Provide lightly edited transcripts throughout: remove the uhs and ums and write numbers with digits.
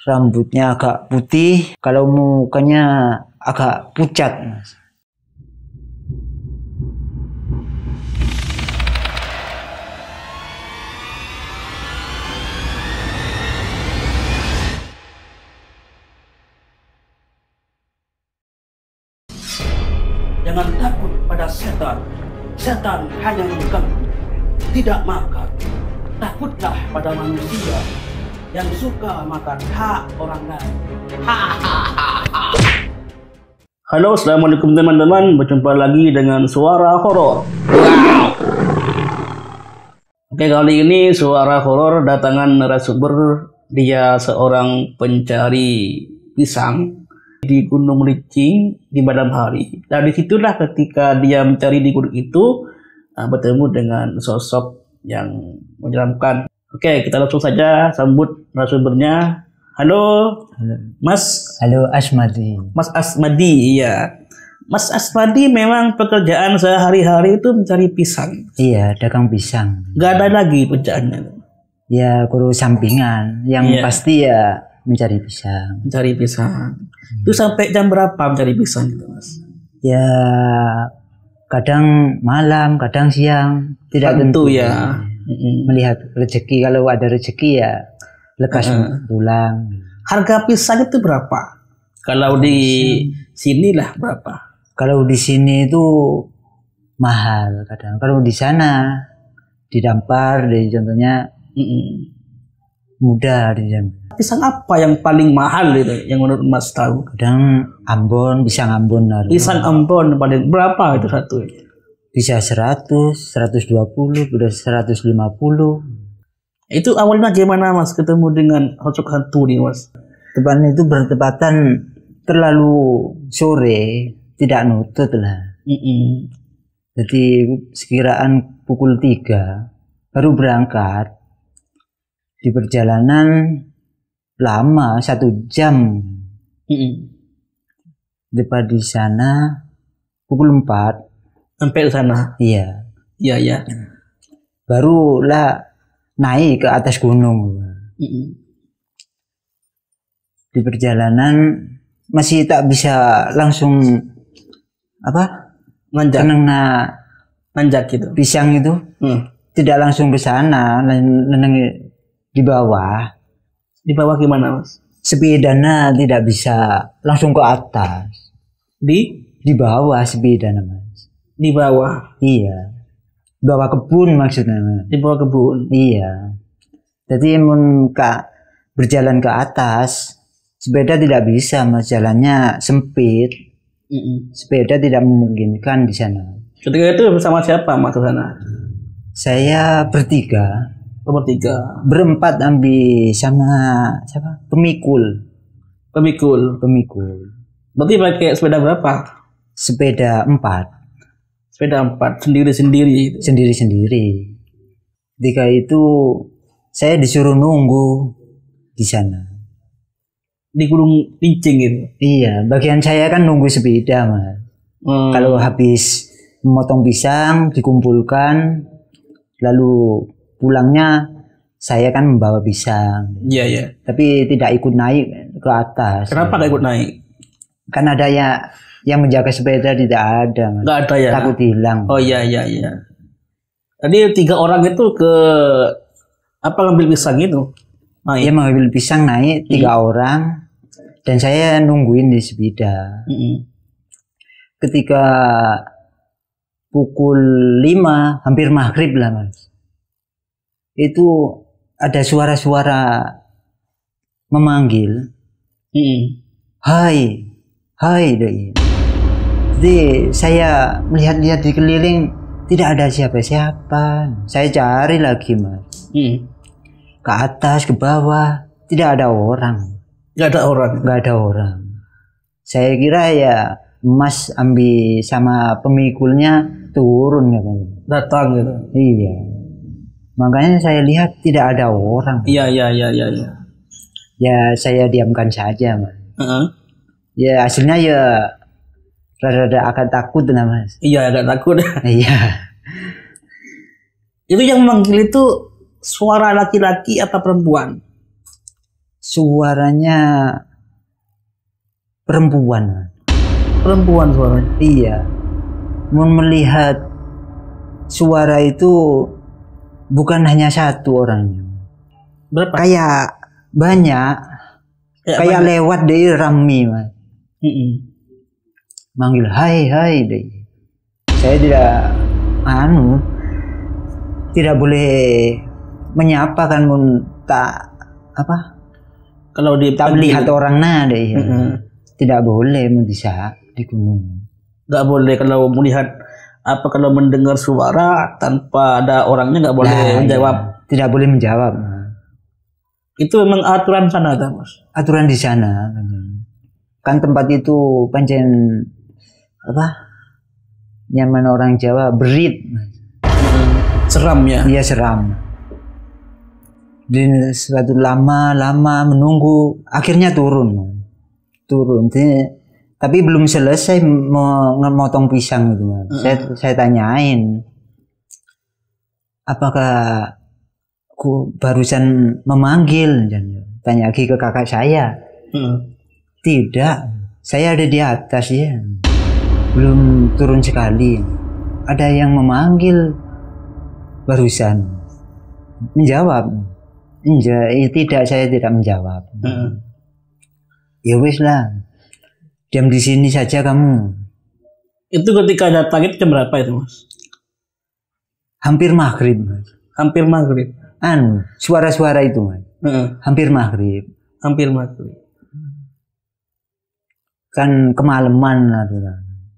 Rambutnya agak putih, kalau mukanya agak pucat, Mas. Jangan takut pada setan. Setan hanya mengganggu, tidak makan. Takutlah pada manusia yang suka makan hak orang lain. Halo, assalamualaikum teman-teman. Berjumpa lagi dengan suara horor. Oke, kali ini suara horor datangan narasumber. Dia seorang pencari pisang di Gunung Licing di malam hari. Dan disitulah ketika dia mencari di gunung itu bertemu dengan sosok yang menyeramkan. Oke, kita langsung saja sambut narasumbernya. Halo, Mas. Halo, Asmadi. Mas Asmadi, iya. Mas Asmadi memang pekerjaan sehari-hari itu mencari pisang. Iya, dagang pisang. Gak ada lagi pekerjaannya. Ya, guru sampingan. Yang pasti ya mencari pisang. Mencari pisang. Itu sampai jam berapa mencari pisang gitu, Mas? Ya, kadang malam, kadang siang. Tidak tentu ya. Melihat rezeki, kalau ada rezeki ya lekas pulang. Harga pisang itu berapa? Kalau di sini lah berapa? Kalau di sini itu mahal kadang. Kalau di sana didampar, contohnya mudah didampar. Pisang apa yang paling mahal itu yang menurut Mas tahu? Kadang Ambon, pisang Ambon. Pisang Ambon paling berapa itu satu? Bisa 100, 120, udah 150. Itu awalnya gimana, Mas, ketemu dengan sosok hantu nih, Mas? Teman itu bertepatan terlalu sore, tidak nutut lah. Jadi sekiraan pukul 3 baru berangkat. Di perjalanan lama 1 jam. Depan di sana pukul 4 sampai ke sana. Iya. Iya. Barulah naik ke atas gunung. Di perjalanan masih tak bisa langsung nanjak gitu. Pisang itu tidak langsung ke sana, di bawah. Di bawah gimana, Mas? Sepedanya tidak bisa langsung ke atas. Di bawah sepedanya, Mas. Di bawah. Iya. Bawah kebun maksudnya, Mas. Di bawah kebun. Iya. Jadi berjalan ke atas, sepeda tidak bisa, Mas. Jalannya sempit. Sepeda tidak memungkinkan di sana. Ketika itu bersama siapa, Mas, ke sana? Saya bertiga. Bertiga. Berempat ambil sama siapa? Pemikul. Berarti pakai sepeda berapa? Sepeda 4. Sepeda 4 sendiri-sendiri. Ketika itu saya disuruh nunggu di sana. Di Gunung Licing gitu. Iya, bagian saya kan nunggu sepeda, Mas. Kalau habis memotong pisang dikumpulkan, lalu pulangnya saya kan membawa pisang. Iya. Tapi tidak ikut naik ke atas. Kenapa tidak ikut naik? Kan ada yang menjaga sepeda, tidak ada, Mas. Nggak ada ya? Takut hilang. Oh iya. Tadi 3 orang itu ngambil pisang itu? Iya, mengambil pisang naik 3 orang. Dan saya nungguin di sepeda. Ketika pukul 5 hampir maghrib lah, Mas. Itu ada suara-suara memanggil. Hai. Jadi saya melihat-lihat di keliling, tidak ada siapa-siapa. Saya cari lagi, Mas. Ke atas, ke bawah, tidak ada orang. Nggak ada orang. Saya kira ya Mas ambil sama pemikulnya turun katanya. Datang gitu. Iya. Makanya saya lihat tidak ada orang. Iya. Ya saya diamkan saja, Mas. Ya hasilnya ya rada agak takut lah, Mas. Iya, agak takut. Iya. Itu yang memanggil itu suara laki-laki atau perempuan? suaranya perempuan. Perempuan suaranya. Iya. Mau melihat suara itu bukan hanya satu orangnya. Berapa? Kayak banyak. Kayak lewat dari rame, Mas. Manggil hai deh. Saya tidak boleh menyapa kan, tak kalau tak melihat orangnya deh. Tidak boleh bisa di gunung. Nggak boleh kalau melihat kalau mendengar suara tanpa ada orangnya nggak boleh menjawab. Iya. Tidak boleh menjawab. Itu memang aturan sana, Mas. Aturan di sana. Kan tempat itu pancen nyaman orang Jawa, berit. Seram ya. Iya, seram. Di suatu lama menunggu, akhirnya turun. Tapi belum selesai memotong pisang itu, Mas. Saya tanyain, apakah aku barusan memanggil? Tanya lagi ke kakak saya. Tidak, saya ada di atas ya. Belum turun sekali. Ada yang memanggil barusan. Menjawab. Tidak, saya tidak menjawab. Ya wis lah. Diam di sini saja kamu. Itu ketika datang itu jam berapa itu, Mas? Hampir maghrib, Mas. Hampir maghrib. Suara-suara itu, Mas. Hampir maghrib. Hampir maghrib. Kan kemalaman lah.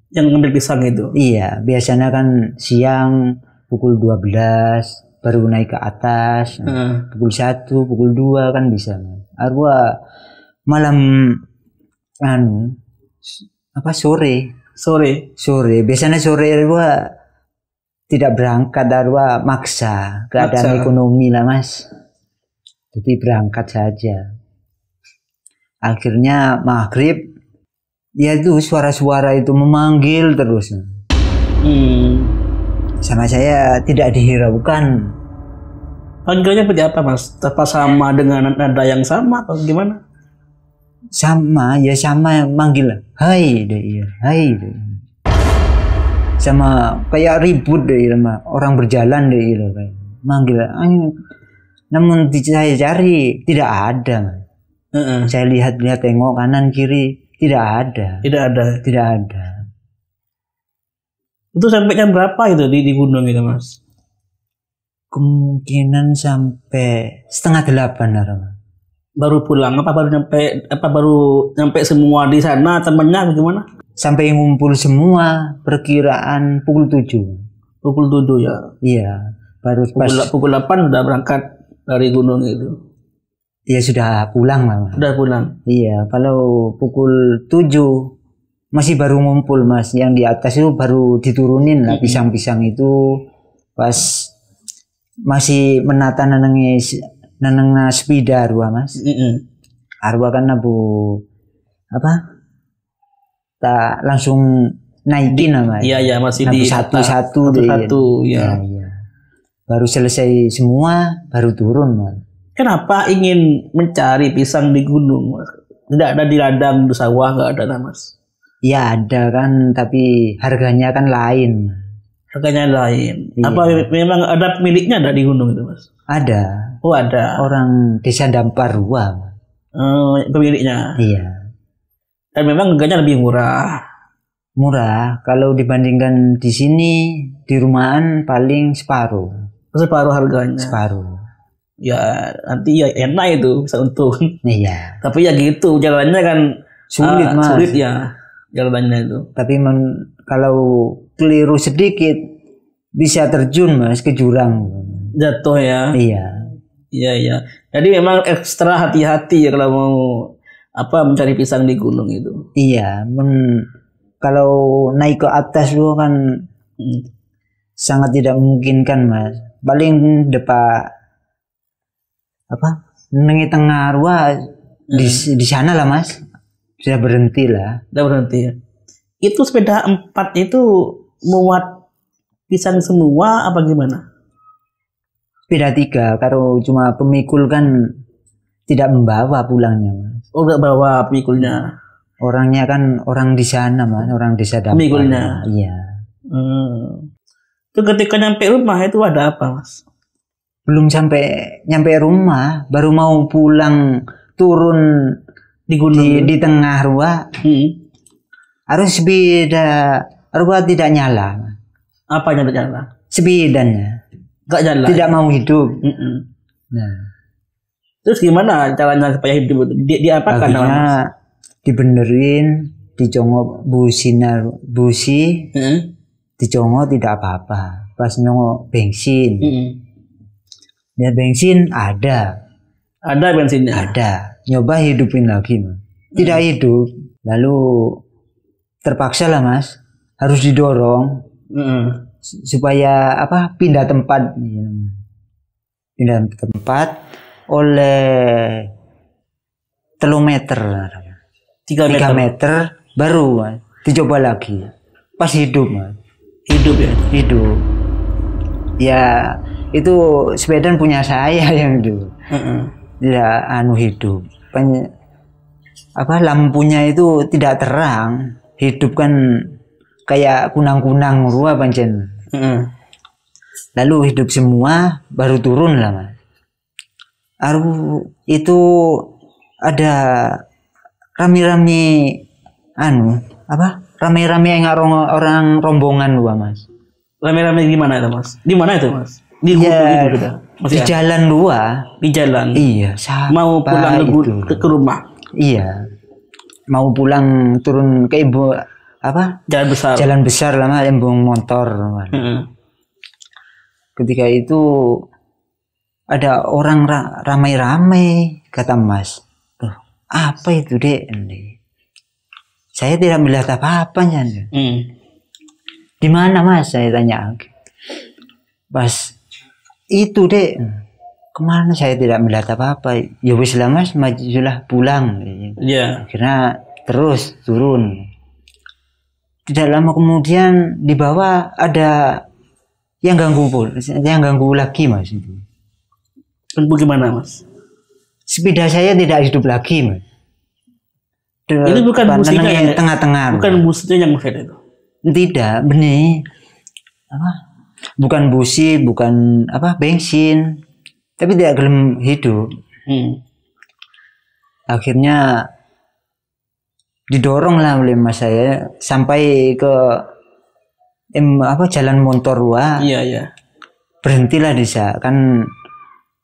Yang ngambil pisang itu? Iya, biasanya kan siang pukul 12 baru naik ke atas. Pukul 1, pukul 2 kan bisa. Arwah malam sore. Biasanya sore arwah tidak berangkat, arwah maksa. Keadaan ekonomi lah, Mas. Jadi berangkat saja. Akhirnya maghrib, ya itu suara-suara itu memanggil terus. Sama saya tidak dihiraukan. Panggilannya seperti apa, Mas? Apa sama dengan nada yang sama atau gimana? Sama manggil hai deh. Sama kayak ribut deh sama orang berjalan deh kayak manggil. Namun saya cari tidak ada. Saya lihat tengok kanan kiri tidak ada. Itu sampai jam berapa itu di gunung itu, Mas? Kemungkinan sampai 7:30. Baru pulang baru nyampe semua di sana temennya gimana? Sampai ngumpul semua perkiraan pukul 7. Pukul 7 ya. Iya, baru pukul 8 udah berangkat dari gunung itu. Iya, sudah pulang lah. Sudah pulang. Iya, kalau pukul 7 masih baru ngumpul, Mas. Yang di atas itu baru diturunin lah pisang-pisang itu pas masih menata nanangna sepeda arwah, Mas. Arwah kan tak langsung naikin namanya. Iya, masih di satu-satu ya. Iya. Baru selesai semua baru turun, Mas. Kenapa ingin mencari pisang di gunung, Mas? Tidak ada di ladang, di sawah nggak ada, Mas? Ya ada kan, tapi harganya kan lain. Harganya lain. Iya. Apa memang ada pemiliknya ada di gunung itu, Mas? Ada. Oh, ada. Orang desa Damparua. Pemiliknya. Iya. Dan memang harganya lebih murah. Murah. Kalau dibandingkan di sini di rumahan paling separuh. Separuh harganya. Separuh. Ya nanti ya enak itu bisa untung. Iya. Tapi ya gitu jalannya kan sulit, Mas. Sulit ya jalannya itu. Tapi kalau keliru sedikit bisa terjun, Mas, ke jurang. Jatuh ya. Iya. Iya. Jadi memang ekstra hati-hati ya kalau mau mencari pisang di gunung itu. Iya. Kalau naik ke atas itu kan sangat tidak memungkinkan, Mas. Paling depan nengi tengah arwah di sana lah, Mas. Sudah berhenti lah. Sudah berhenti ya. Itu sepeda 4 itu muat pisang semua apa gimana? Sepeda 3, kalau cuma pemikul kan tidak membawa pulangnya mas. Oh nggak bawa pemikulnya. Orangnya kan orang di sana mas, orang desa Dampar. Pemikulnya. Iya. Itu ketika nyampe rumah itu ada apa mas? Belum nyampe rumah, baru mau pulang, turun Di gunung. di tengah ruah. Harus sepeda ruah tidak nyala. Apa yang tidak nyala? Sepedanya Nggak nyala. tidak mau hidup. Nah, Terus gimana caranya supaya hidup itu? Diapakan akhirnya mas? dibenerin, dicongok busi, dicongok tidak apa-apa. Pas nyongok bensin, ya bensin ada bensinnya. ada. Nyoba hidupin lagi, mas. Tidak hidup. Lalu terpaksa lah mas, harus didorong supaya apa? Pindah tempat oleh 3 meter. 3 meter baru mas. Dicoba lagi. Pas hidup mas. Hidup ya. Hidup. Ya itu sepeda punya saya yang dulu. Ya hidup. Lampunya itu tidak terang. Hidup kan kayak kunang-kunang ruah pancen. Lalu hidup semua baru turun lah mas. Itu ada rame-rame rame-rame orang rombongan luar mas. Rame-rame gimana itu mas? Di mana itu mas? Di di jalan luar. Di jalan. Iya. Mau pulang ke rumah. Iya. Mau pulang turun ke Jalan besar. Jalan besar lah mas, embung motor. Ketika itu ada orang ramai-ramai, kata mas. Apa itu dek? Saya tidak melihat apa-apanya. Di mana mas? Saya tanya. Pas itu dek, kemana? Saya tidak melihat apa-apa. Ya wis lah mas, majulah pulang. Iya. Akhirnya terus turun. Tidak lama kemudian di bawah ada yang ganggu lagi mas. Ganggu gimana mas? Sepeda saya tidak hidup lagi mas. Itu bukan businya yang tengah-tengah. Bukan businya yang menghead itu. Tidak, benih. Bukan busi, bukan bensin. Tapi tidak gelem hidup. Akhirnya didorong lah oleh mas saya sampai ke jalan motor luar. Iya. Berhentilah di sana, kan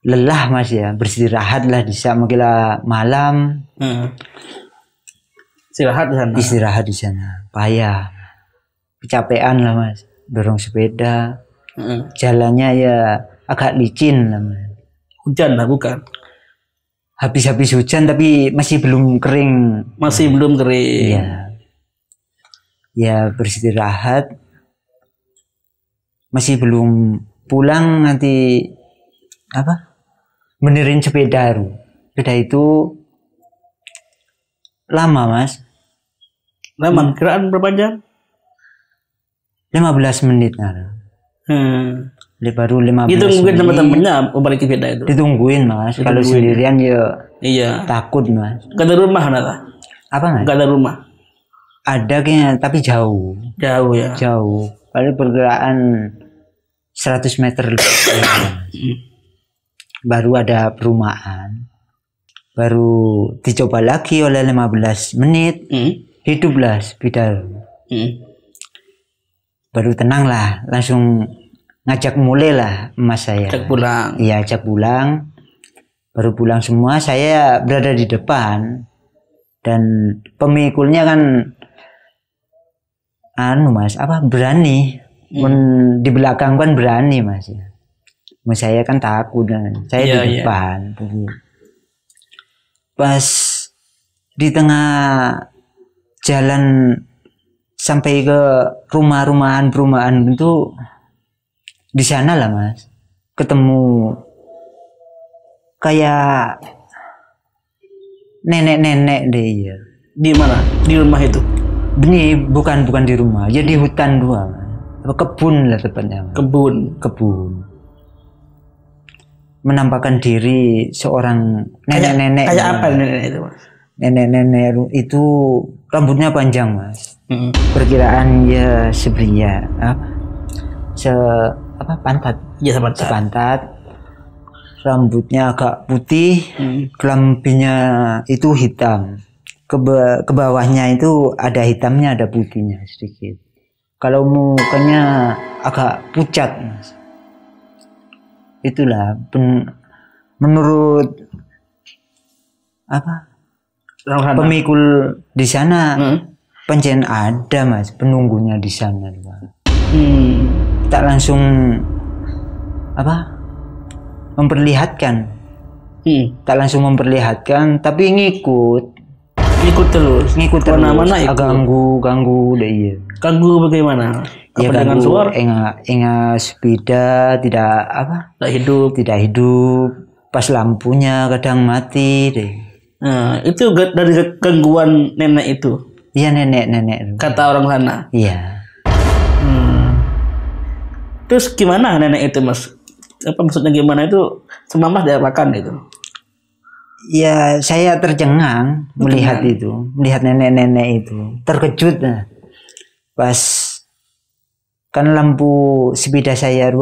lelah mas ya, beristirahatlah di sana mengira malam. Istirahat di sana. Payah. Kecapean lah mas. Dorong sepeda. Jalannya ya agak licin lah mas. Hujan lah bukan? Habis hujan tapi masih belum kering. Iya. Ya beristirahat. Masih belum pulang nanti benerin sepeda. Sepeda itu lama mas. Lama, kiraan berapa jam? 15 menit. Baru 15 ditungguin menit. teman-temannya balik sepeda itu. Ditungguin mas. Kalau sendirian ya iya. Takut mas. Gak ada rumah nada. Apa mas? Gak ada rumah. Ada kayaknya tapi jauh. Jauh ya. Jauh. Paling perkiraan 100 meter lebih. Baru ada perumahan. Baru dicoba lagi oleh 15 menit. Hiduplah sepeda. Baru tenang lah, langsung ngajak mulai lah emas saya. Ajak pulang. Iya, ajak pulang. Baru pulang semua, saya berada di depan. Dan pemikulnya kan mas, berani. Di belakang kan berani mas ya. Mas saya kan takut, saya di depan. Pas di tengah jalan sampai ke perumahan itu, di sana lah mas, ketemu kayak nenek-nenek deh ya. Di mana? Di rumah itu? Ini bukan di rumah, ya di hutan dua, kebun lah tepatnya. Kebun. menampakkan diri seorang nenek-nenek. Kayak apa nenek itu, Mas? Nenek-nenek itu rambutnya panjang, Mas. Perkiraan ya sebria pantat. Ya, sepantat. Rambutnya agak putih, kelaminnya itu hitam. Ke bawahnya itu ada hitamnya, ada putihnya sedikit. Kalau mukanya agak pucat, Mas. Itulah menurut pemikul di sana. Pancen ada, Mas, penunggunya di sana. Tak langsung memperlihatkan. Tak langsung memperlihatkan, tapi ngikut terus. Mana ganggu deh, iya. Ganggu bagaimana? Ya, dengan suara enggak sepeda tidak hidup. Pas lampunya kadang mati deh. Nah, itu dari gangguan nenek itu. Iya, nenek. Kata orang sana. Iya. Terus gimana nenek itu, Mas? Apa maksudnya gimana itu? Semamah diapakan itu? Ya, saya tercengang melihat nenek-nenek itu. Terkejut. Pas kan lampu sepeda saya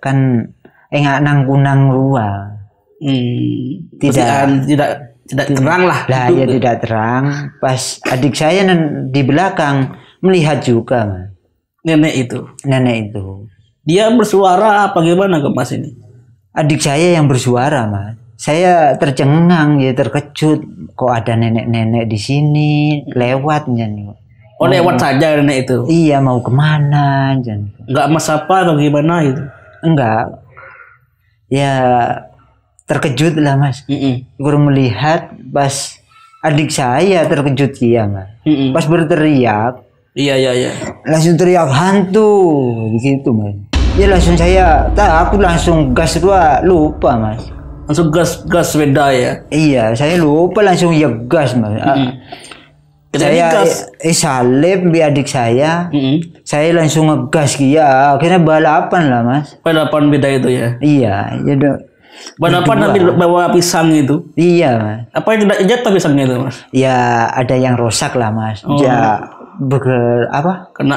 kan nang ruah. Tidak terang lah. Ya tidak terang. Pas adik saya di belakang melihat juga, Mas. Nenek itu. Dia bersuara apa gimana ke Mas ini? Adik saya yang bersuara, Mas. Saya tercengang, ya terkejut. Kok ada nenek-nenek di sini lewatnya nih. Oh, lewat saja nenek itu? Iya, mau kemana? Enggak Mas apa atau gimana itu? Enggak. Ya terkejut lah, Mas. Baru melihat pas adik saya terkejut dia, Mas. Pas berteriak. Iya. Langsung teriak hantu begitu, Mas. Ya langsung aku langsung gas lupa, Mas. Langsung gas sepeda ya? Iya, saya lupa langsung ya gas, Mas. Saya salib di adik saya. Saya langsung ngegas dia. Akhirnya balapan lah, Mas. Balapan beda itu ya? Iya, balapan ambil bawa pisang itu? Iya, Mas. Apa yang tidak jatuh pisangnya itu, Mas? Ya ada yang rusak lah, Mas. Ya kena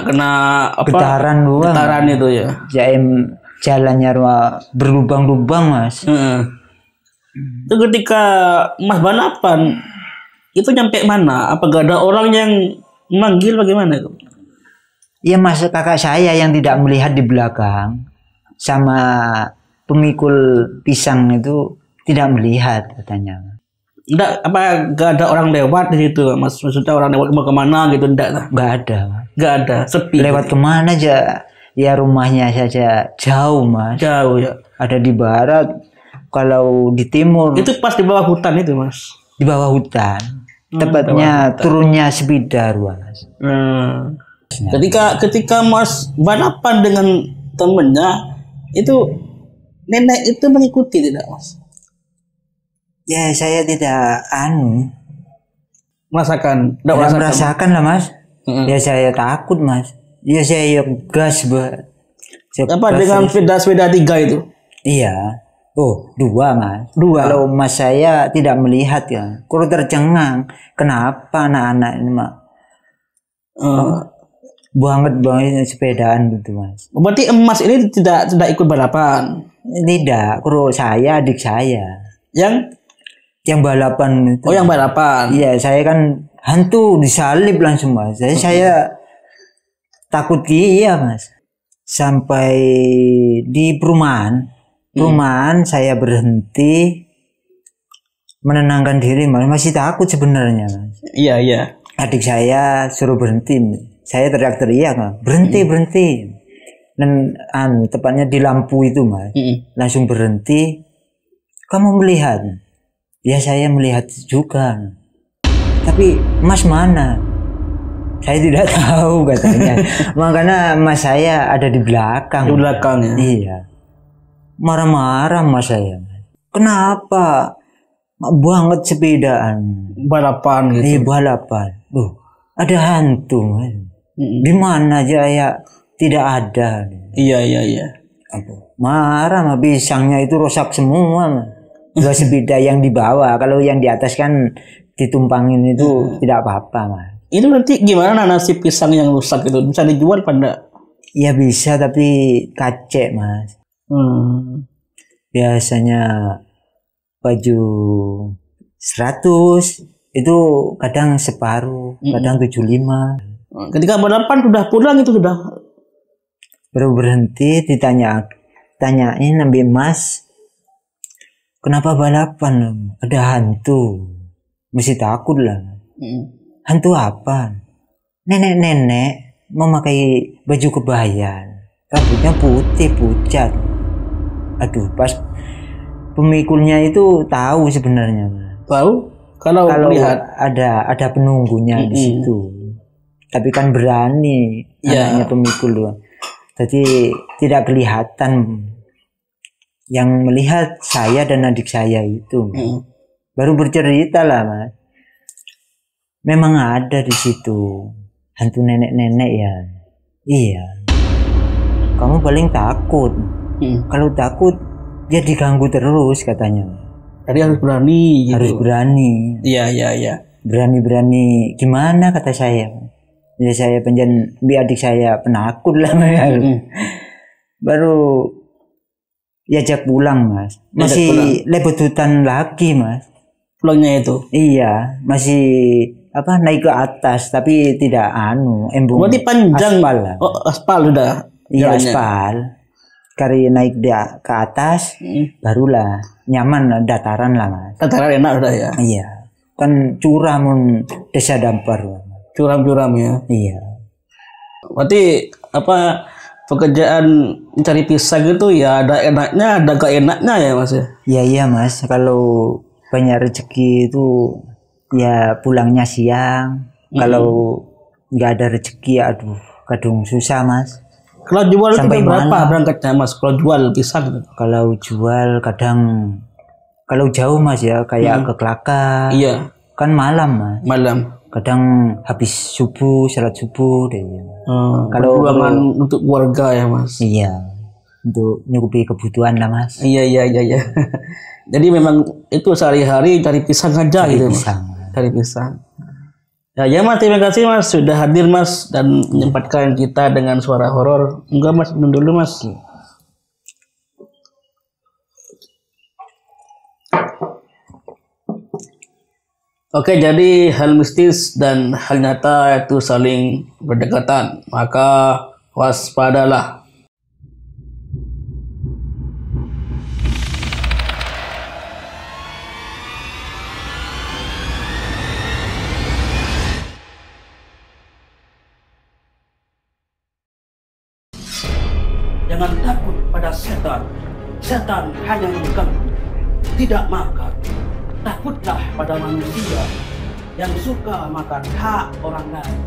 getaran itu ya? Jalannya berlubang-lubang, Mas. Itu ketika Mas balapan itu nyampe mana? Apa gak ada orang yang manggil bagaimana itu? Iya, Mas, kakak saya yang tidak melihat di belakang sama pemikul pisang itu tidak melihat katanya. Enggak, apa gak ada orang lewat di situ, Mas? Maksudnya orang lewat mau kemana gitu? Enggak ada, sepi. Lewat kemana aja? Ya rumahnya saja jauh, Mas. Jauh ya. Ada di barat, kalau di timur. Itu pas di bawah hutan itu, Mas. Di bawah hutan. Tepatnya turunnya sepeda, Mas. Ketika Mas balapan dengan temennya itu, nenek itu mengikuti tidak, Mas? Ya, saya tidak merasakan. Merasakan lah, Mas. Ya saya takut, Mas. Ya saya gas, dengan sepeda 3 itu? Iya. Oh, 2, Mas. 2. Kalau Mas saya tidak melihat ya. Kalau tercengang, kenapa anak-anak ini, Mak? Banget sepedaan gitu, Mas. Berarti Mas ini tidak ikut balapan? Tidak. Kalau saya, adik saya. Yang balapan itu. Oh, yang balapan. Iya, saya kan hantu disalib langsung, Mas. Saya takut dia, Mas. Sampai di perumahan saya berhenti menenangkan diri, Mas. Masih takut sebenarnya, Mas. Iya. Adik saya suruh berhenti. Saya teriak-teriak, Mas. Berhenti. Dan tepatnya di lampu itu, Mas. Langsung berhenti. Kamu melihat? Ya, saya melihat juga. Tapi Mas mana? Saya tidak tahu katanya. Makanya Mas saya ada di belakang. Di belakang ya? Iya. Marah-marah Mas saya. Kenapa? Banget sepedaan. Balapan gitu. Balapan. Ada hantu, Mas. Di mana aja ya tidak ada. Iya. Marah mah, pisangnya itu rusak semua mah. 2 sebida yang di bawah, kalau yang di atas kan ditumpangin itu tidak apa-apa mah. Itu nanti gimana nasib pisang yang rusak itu? Bisa dijual pada? Ya bisa, tapi kacek mas. Biasanya baju 100 itu kadang separuh, kadang 75. Ketika balapan sudah pulang itu sudah Baru berhenti tanyain Nabi Mas, kenapa balapan? Ada hantu. Mesti takut lah. Hantu apa? Nenek-nenek memakai baju kebaya, rambutnya putih pucat. Aduh, pas pemikulnya itu tahu sebenarnya. tahu kalau lihat ada penunggunya di situ. Tapi kan berani anaknya pemikul doang. Jadi tidak kelihatan. Yang melihat saya dan adik saya itu. Baru bercerita lah mas. Memang ada di situ hantu nenek-nenek ya. Iya. Kamu paling takut. Kalau takut dia diganggu terus katanya. Jadi harus berani gitu. Harus berani. Iya. Berani-berani gimana kata saya. Ya saya pengen adik saya penakut lah. Baru diajak pulang mas. Masih lebat hutan lagi mas. Pulangnya itu. Iya, masih naik ke atas tapi tidak embung. Berarti panjang. Aspal lah. Oh, aspal udah. Iya, aspal. Kali naik dia ke atas barulah nyaman dataran lah mas. Dataran enak udah ya. Iya. Kan curam desa Dampar. Curam-curam ya. Iya. Berarti pekerjaan mencari pisang itu ya ada enaknya, ada gak enaknya ya mas ya? Iya mas, kalau banyak rezeki itu ya pulangnya siang. Kalau nggak ada rezeki, aduh kadung susah mas. Kalau jual sampai itu berapa berangkatnya mas? Kalau jual pisang gitu? Kalau jual kadang kalau jauh mas ya kayak ke Kelaka. Iya. Kan malam mas. Malam. Kadang habis subuh, salat subuh deh. Kalau ruangan untuk keluarga ya mas. Iya, untuk nyukupi kebutuhan lah mas. Iya. Jadi memang itu sehari-hari cari pisang aja gitu mas. Cari pisang. Ya mas, terima kasih mas sudah hadir mas dan menyempatkan kita dengan suara horor. Enggak mas, minum dulu mas. Oke, jadi hal mistis dan hal nyata itu saling berdekatan, maka waspadalah. Jangan takut pada setan. Setan hanya mengganggu, tidak makan. Takutlah pada manusia yang suka makan hak orang lain.